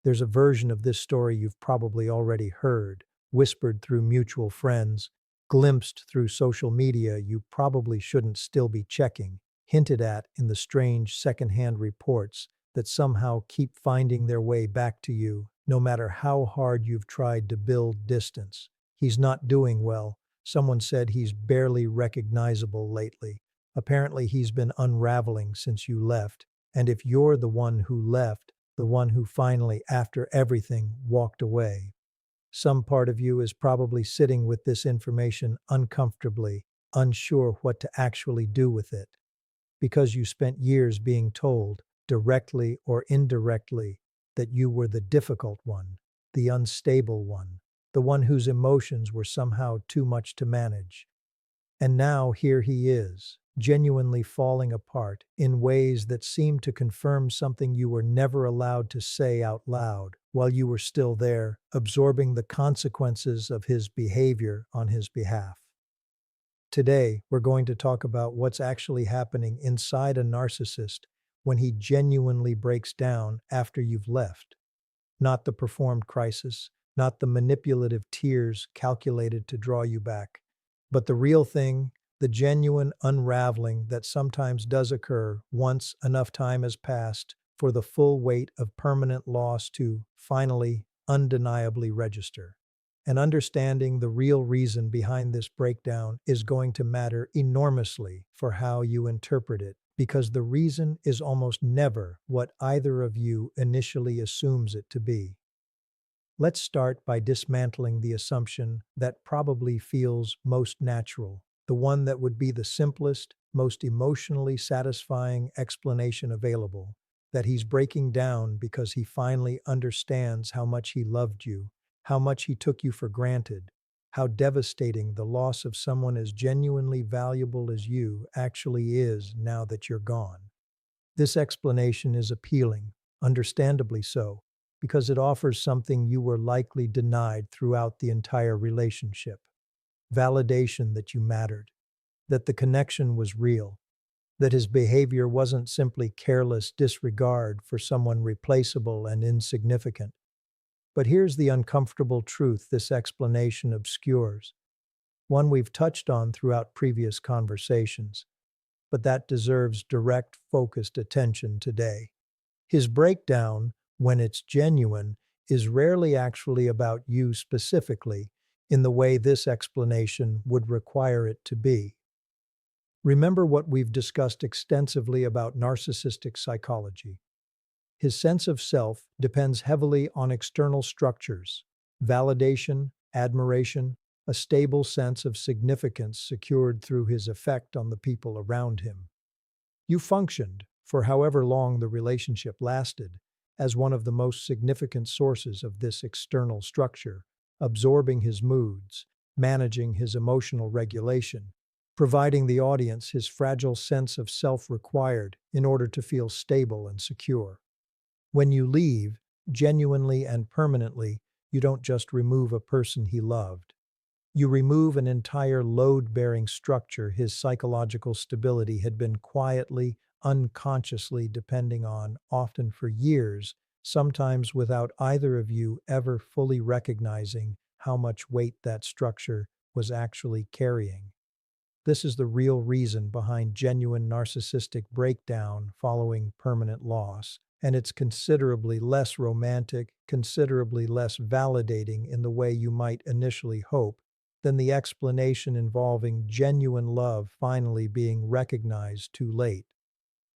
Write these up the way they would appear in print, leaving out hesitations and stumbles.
There's a version of this story you've probably already heard, whispered through mutual friends, glimpsed through social media you probably shouldn't still be checking, hinted at in the strange secondhand reports that somehow keep finding their way back to you, no matter how hard you've tried to build distance. He's not doing well. Someone said he's barely recognizable lately. Apparently, he's been unraveling since you left. And if you're the one who left, the one who finally, after everything, walked away, some part of you is probably sitting with this information uncomfortably, unsure what to actually do with it, because you spent years being told, directly or indirectly, that you were the difficult one, the unstable one, the one whose emotions were somehow too much to manage. And now here he is, genuinely falling apart in ways that seem to confirm something you were never allowed to say out loud while you were still there, absorbing the consequences of his behavior on his behalf. Today, we're going to talk about what's actually happening inside a narcissist when he genuinely breaks down after you've left. Not the performed crisis, not the manipulative tears calculated to draw you back, but the real thing, the genuine unraveling that sometimes does occur once enough time has passed for the full weight of permanent loss to finally, undeniably register. And understanding the real reason behind this breakdown is going to matter enormously for how you interpret it, because the reason is almost never what either of you initially assumes it to be. Let's start by dismantling the assumption that probably feels most natural, the one that would be the simplest, most emotionally satisfying explanation available, that he's breaking down because he finally understands how much he loved you, how much he took you for granted, how devastating the loss of someone as genuinely valuable as you actually is now that you're gone. This explanation is appealing, understandably so, because it offers something you were likely denied throughout the entire relationship: validation that you mattered, that the connection was real, that his behavior wasn't simply careless disregard for someone replaceable and insignificant. But here's the uncomfortable truth this explanation obscures, one we've touched on throughout previous conversations, but that deserves direct, focused attention today. His breakdown, when it's genuine, is rarely actually about you specifically in the way this explanation would require it to be. Remember what we've discussed extensively about narcissistic psychology. His sense of self depends heavily on external structures: validation, admiration, a stable sense of significance secured through his effect on the people around him. You functioned, for however long the relationship lasted, as one of the most significant sources of this external structure, absorbing his moods, managing his emotional regulation, providing the audience his fragile sense of self required in order to feel stable and secure. When you leave, genuinely and permanently, you don't just remove a person he loved. You remove an entire load-bearing structure his psychological stability had been quietly, unconsciously depending on, often for years, sometimes without either of you ever fully recognizing how much weight that structure was actually carrying. This is the real reason behind genuine narcissistic breakdown following permanent loss, and it's considerably less romantic, considerably less validating in the way you might initially hope than the explanation involving genuine love finally being recognized too late.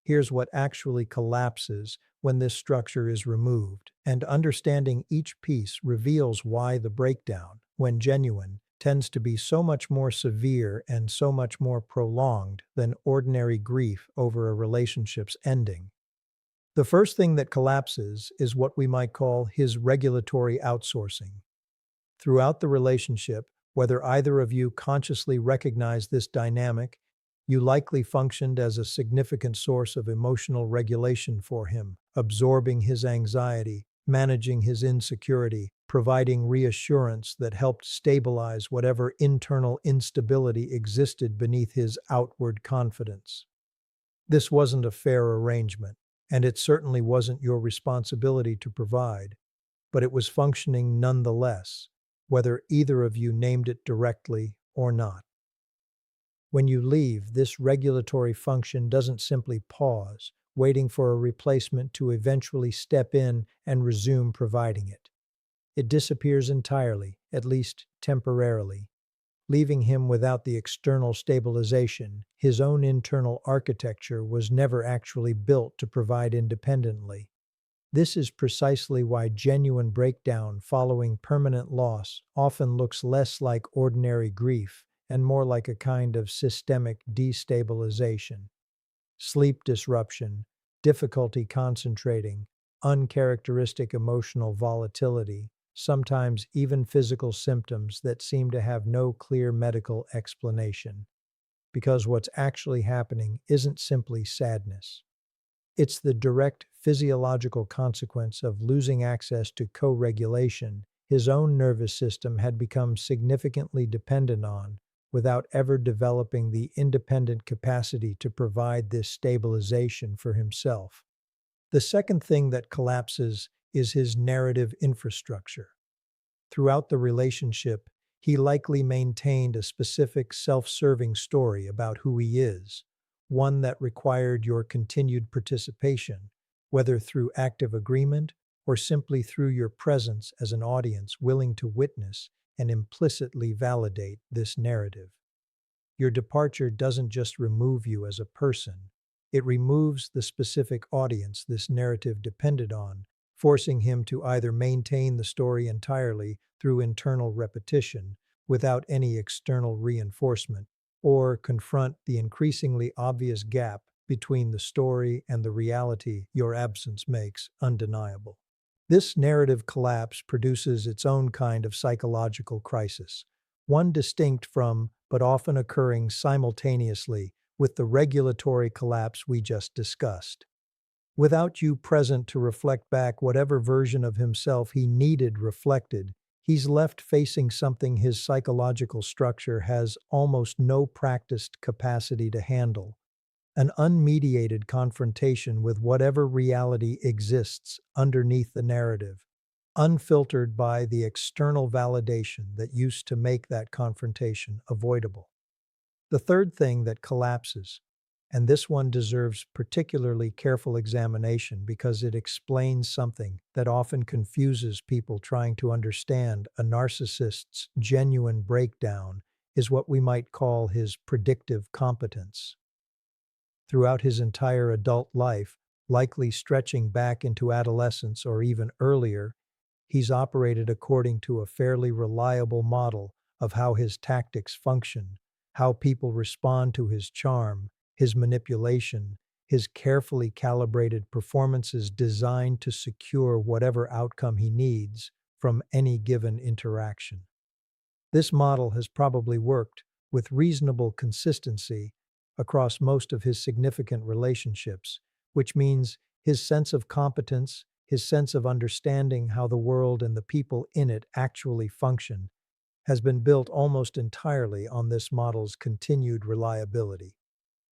Here's what actually collapses when this structure is removed, and understanding each piece reveals why the breakdown, when genuine, tends to be so much more severe and so much more prolonged than ordinary grief over a relationship's ending. The first thing that collapses is what we might call his regulatory outsourcing. Throughout the relationship, whether either of you consciously recognized this dynamic, you likely functioned as a significant source of emotional regulation for him, absorbing his anxiety, managing his insecurity, providing reassurance that helped stabilize whatever internal instability existed beneath his outward confidence. This wasn't a fair arrangement, and it certainly wasn't your responsibility to provide. but it was functioning nonetheless, whether either of you named it directly or not. When you leave, this regulatory function doesn't simply pause, waiting for a replacement to eventually step in and resume providing it. It disappears entirely, at least temporarily, leaving him without the external stabilization. His own internal architecture was never actually built to provide independently. This is precisely why genuine breakdown following permanent loss often looks less like ordinary grief and more like a kind of systemic destabilization. Sleep disruption, difficulty concentrating, uncharacteristic emotional volatility, sometimes even physical symptoms that seem to have no clear medical explanation. Because what's actually happening isn't simply sadness. It's the direct physiological consequence of losing access to co-regulation his own nervous system had become significantly dependent on, without ever developing the independent capacity to provide this stabilization for himself. The second thing that collapses is his narrative infrastructure. Throughout the relationship, he likely maintained a specific self-serving story about who he is, one that required your continued participation, whether through active agreement or simply through your presence as an audience willing to witness and implicitly validate this narrative. Your departure doesn't just remove you as a person, it removes the specific audience this narrative depended on, forcing him to either maintain the story entirely through internal repetition without any external reinforcement, or confront the increasingly obvious gap between the story and the reality your absence makes undeniable. This narrative collapse produces its own kind of psychological crisis, one distinct from, but often occurring simultaneously, with the regulatory collapse we just discussed. Without you present to reflect back whatever version of himself he needed reflected, he's left facing something his psychological structure has almost no practiced capacity to handle: an unmediated confrontation with whatever reality exists underneath the narrative, unfiltered by the external validation that used to make that confrontation avoidable. The third thing that collapses, and this one deserves particularly careful examination because it explains something that often confuses people trying to understand a narcissist's genuine breakdown, is what we might call his predictive competence. Throughout his entire adult life, likely stretching back into adolescence or even earlier, he's operated according to a fairly reliable model of how his tactics function, how people respond to his charm, his manipulation, his carefully calibrated performances designed to secure whatever outcome he needs from any given interaction. This model has probably worked with reasonable consistency across most of his significant relationships, which means his sense of competence, his sense of understanding how the world and the people in it actually function, has been built almost entirely on this model's continued reliability.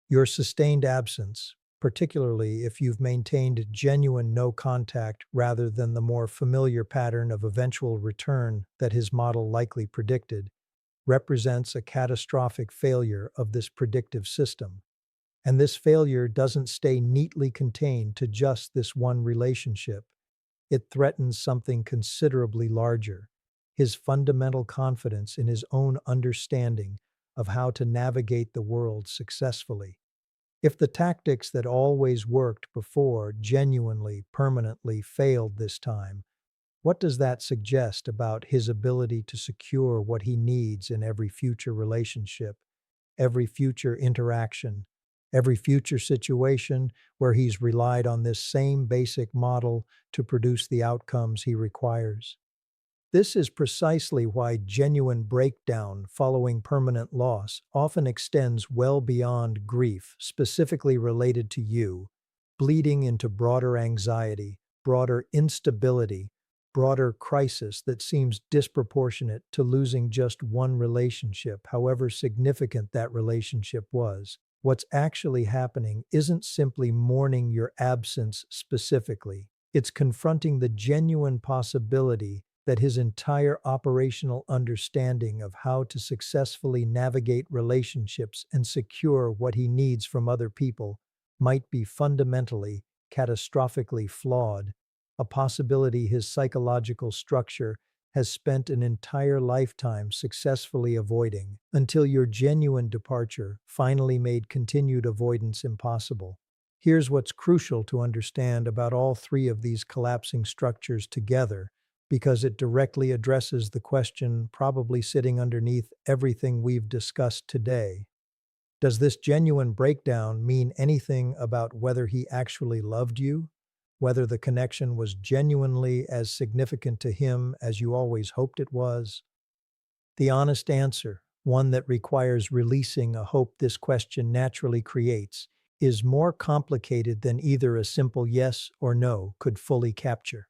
Your sustained absence, particularly if you've maintained genuine no contact rather than the more familiar pattern of eventual return that his model likely predicted, represents a catastrophic failure of this predictive system. And this failure doesn't stay neatly contained to just this one relationship. It threatens something considerably larger: his fundamental confidence in his own understanding of how to navigate the world successfully. If the tactics that always worked before genuinely, permanently failed this time, what does that suggest about his ability to secure what he needs in every future relationship, every future interaction, every future situation where he's relied on this same basic model to produce the outcomes he requires? This is precisely why genuine breakdown following permanent loss often extends well beyond grief specifically related to you, bleeding into broader anxiety, broader instability, broader crisis that seems disproportionate to losing just one relationship, however significant that relationship was. What's actually happening isn't simply mourning your absence specifically. It's confronting the genuine possibility that his entire operational understanding of how to successfully navigate relationships and secure what he needs from other people might be fundamentally, catastrophically flawed, a possibility his psychological structure has spent an entire lifetime successfully avoiding, until your genuine departure finally made continued avoidance impossible. Here's what's crucial to understand about all three of these collapsing structures together, because it directly addresses the question probably sitting underneath everything we've discussed today. Does this genuine breakdown mean anything about whether he actually loved you? Whether the connection was genuinely as significant to him as you always hoped it was? The honest answer, one that requires releasing a hope this question naturally creates, is more complicated than either a simple yes or no could fully capture.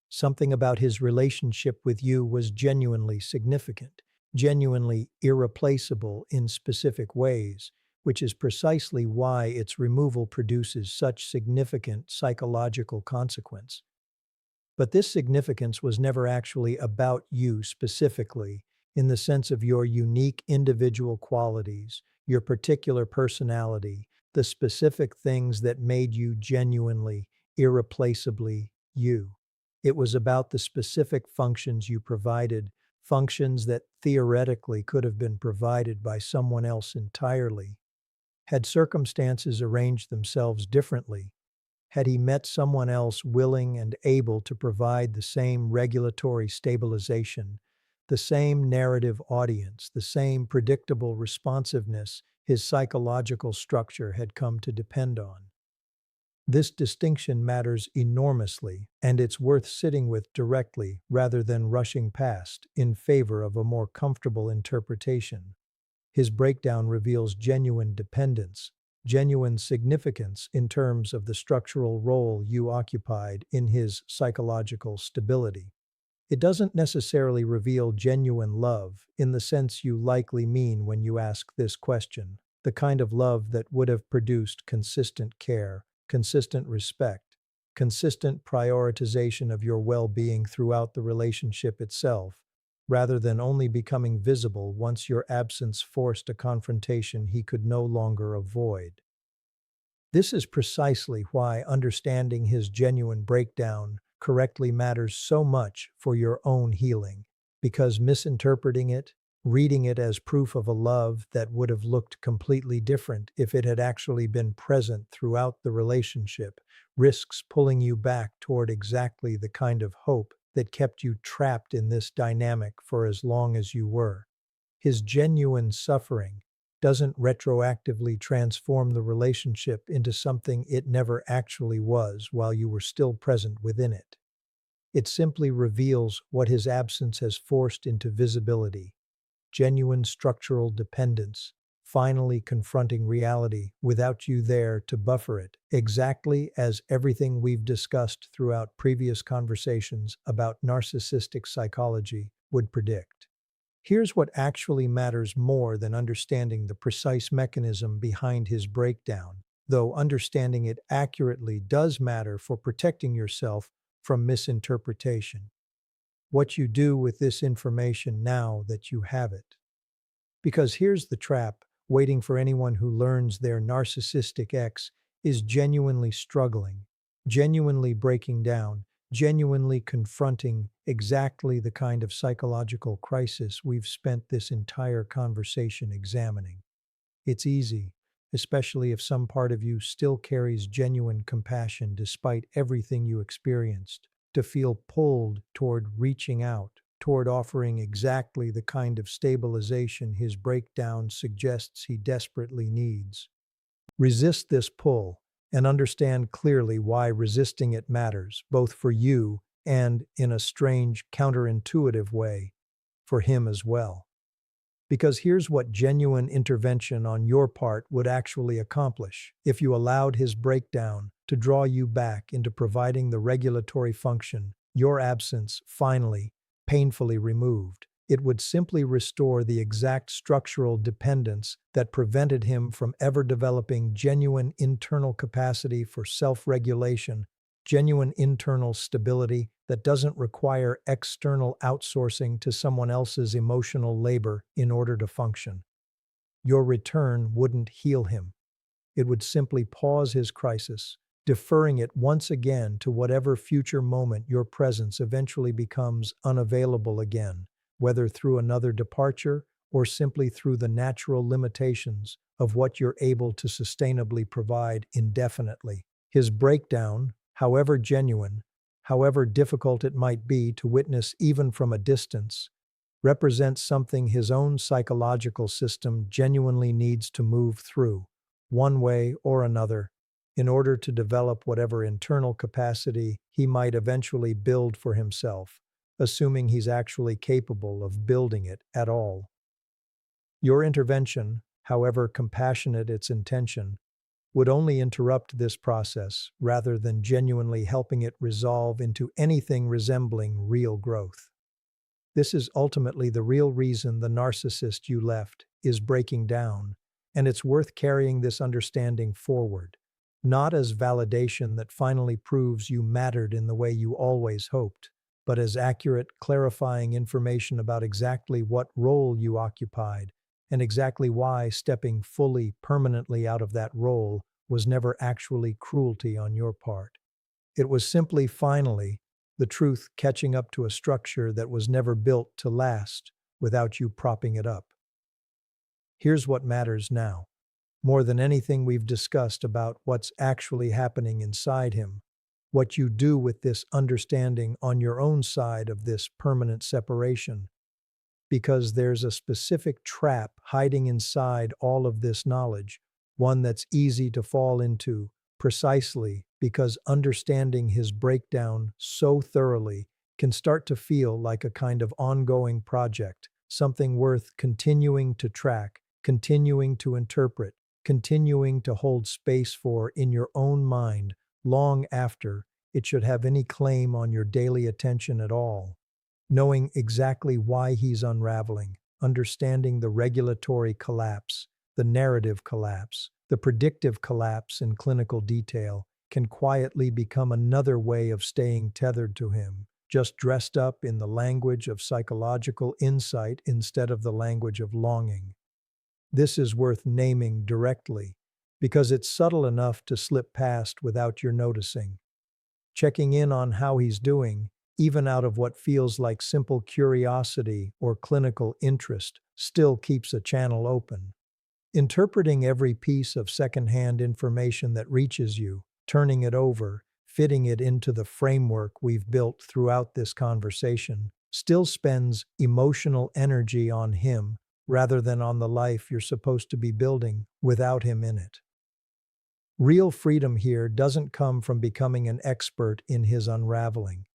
Something about his relationship with you was genuinely significant, genuinely irreplaceable in specific ways, which is precisely why its removal produces such significant psychological consequence. But this significance was never actually about you specifically, in the sense of your unique individual qualities, your particular personality, the specific things that made you genuinely, irreplaceably you. It was about the specific functions you provided, functions that theoretically could have been provided by someone else entirely. Had circumstances arranged themselves differently, had he met someone else willing and able to provide the same regulatory stabilization, the same narrative audience, the same predictable responsiveness his psychological structure had come to depend on? This distinction matters enormously, and it's worth sitting with directly rather than rushing past in favor of a more comfortable interpretation. His breakdown reveals genuine dependence, genuine significance in terms of the structural role you occupied in his psychological stability. It doesn't necessarily reveal genuine love in the sense you likely mean when you ask this question, the kind of love that would have produced consistent care, consistent respect, consistent prioritization of your well-being throughout the relationship itself, rather than only becoming visible once your absence forced a confrontation he could no longer avoid. This is precisely why understanding his genuine breakdown correctly matters so much for your own healing, because misinterpreting it, reading it as proof of a love that would have looked completely different if it had actually been present throughout the relationship, risks pulling you back toward exactly the kind of hope that kept you trapped in this dynamic for as long as you were. His genuine suffering doesn't retroactively transform the relationship into something it never actually was while you were still present within it. It simply reveals what his absence has forced into visibility: genuine structural dependence, finally confronting reality without you there to buffer it, exactly as everything we've discussed throughout previous conversations about narcissistic psychology would predict. Here's what actually matters more than understanding the precise mechanism behind his breakdown, though understanding it accurately does matter for protecting yourself from misinterpretation. What you do with this information now that you have it. Because here's the trap waiting for anyone who learns their narcissistic ex is genuinely struggling, genuinely breaking down, genuinely confronting exactly the kind of psychological crisis we've spent this entire conversation examining. It's easy, especially if some part of you still carries genuine compassion despite everything you experienced, to feel pulled toward reaching out, toward offering exactly the kind of stabilization his breakdown suggests he desperately needs. Resist this pull and understand clearly why resisting it matters, both for you and, in a strange, counterintuitive way, for him as well. Because here's what genuine intervention on your part would actually accomplish if you allowed his breakdown to draw you back into providing the regulatory function your absence finally, painfully removed. It would simply restore the exact structural dependence that prevented him from ever developing genuine internal capacity for self-regulation genuine internal stability that doesn't require external outsourcing to someone else's emotional labor in order to function. Your return wouldn't heal him. It would simply pause his crisis, deferring it once again to whatever future moment your presence eventually becomes unavailable again, whether through another departure or simply through the natural limitations of what you're able to sustainably provide indefinitely. His breakdown, however genuine, however difficult it might be to witness even from a distance, represents something his own psychological system genuinely needs to move through, one way or another, in order to develop whatever internal capacity he might eventually build for himself, assuming he's actually capable of building it at all. Your intervention, however compassionate its intention, would only interrupt this process rather than genuinely helping it resolve into anything resembling real growth. This is ultimately the real reason the narcissist you left is breaking down, and it's worth carrying this understanding forward, not as validation that finally proves you mattered in the way you always hoped, but as accurate, clarifying information about exactly what role you occupied and exactly why stepping fully, permanently out of that role was never actually cruelty on your part. It was simply, finally, the truth catching up to a structure that was never built to last without you propping it up. Here's what matters now, more than anything we've discussed about what's actually happening inside him, what you do with this understanding on your own side of this permanent separation, because there's a specific trap hiding inside all of this knowledge, one that's easy to fall into, precisely because understanding his breakdown so thoroughly can start to feel like a kind of ongoing project, something worth continuing to track, continuing to interpret, continuing to hold space for in your own mind long after it should have any claim on your daily attention at all. Knowing exactly why he's unraveling, understanding the regulatory collapse, the narrative collapse, the predictive collapse in clinical detail can quietly become another way of staying tethered to him, just dressed up in the language of psychological insight instead of the language of longing. This is worth naming directly, because it's subtle enough to slip past without your noticing. Checking in on how he's doing, even out of what feels like simple curiosity or clinical interest, still keeps a channel open. Interpreting every piece of secondhand information that reaches you, turning it over, fitting it into the framework we've built throughout this conversation, still spends emotional energy on him rather than on the life you're supposed to be building without him in it. Real freedom here doesn't come from becoming an expert in his unraveling.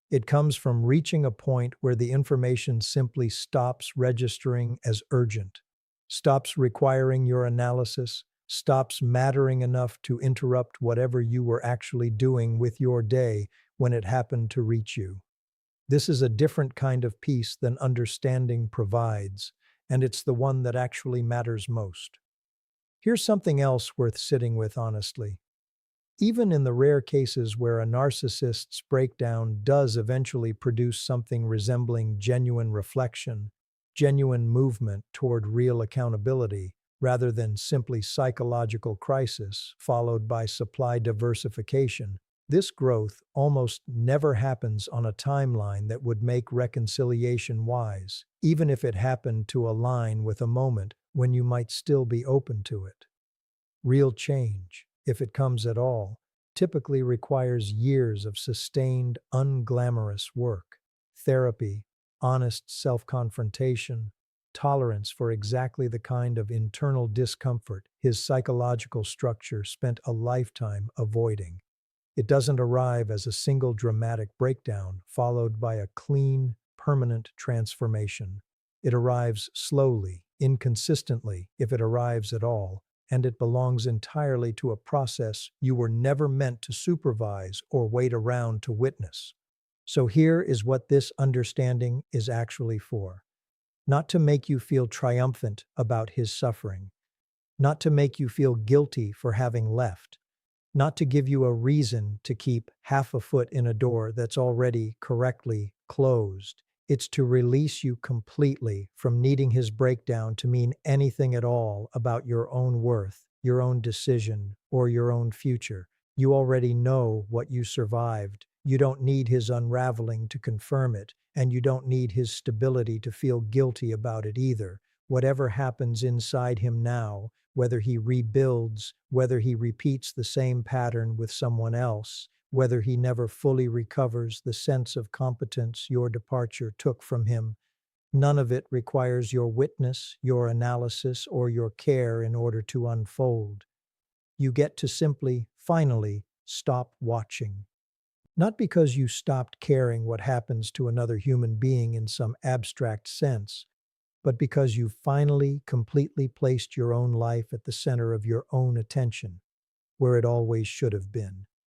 It comes from reaching a point where the information simply stops registering as urgent, stops requiring your analysis, stops mattering enough to interrupt whatever you were actually doing with your day when it happened to reach you. This is a different kind of peace than understanding provides, and it's the one that actually matters most. Here's something else worth sitting with honestly. Even in the rare cases where a narcissist's breakdown does eventually produce something resembling genuine reflection, genuine movement toward real accountability, rather than simply psychological crisis followed by supply diversification, this growth almost never happens on a timeline that would make reconciliation wise, even if it happened to align with a moment when you might still be open to it. Real change, if it comes at all, typically requires years of sustained, unglamorous work, therapy, honest self-confrontation, tolerance for exactly the kind of internal discomfort his psychological structure spent a lifetime avoiding. It doesn't arrive as a single dramatic breakdown followed by a clean, permanent transformation. It arrives slowly, inconsistently, if it arrives at all, and it belongs entirely to a process you were never meant to supervise or wait around to witness. So here is what this understanding is actually for. Not to make you feel triumphant about his suffering, not to make you feel guilty for having left, not to give you a reason to keep half a foot in a door that's already correctly closed. It's to release you completely from needing his breakdown to mean anything at all about your own worth, your own decision, or your own future. You already know what you survived. You don't need his unraveling to confirm it, and you don't need his stability to feel guilty about it either. Whatever happens inside him now, whether he rebuilds, whether he repeats the same pattern with someone else, whether he never fully recovers the sense of competence your departure took from him, none of it requires your witness, your analysis, or your care in order to unfold. You get to simply, finally, stop watching. Not because you stopped caring what happens to another human being in some abstract sense, but because you finally, completely placed your own life at the center of your own attention, where it always should have been.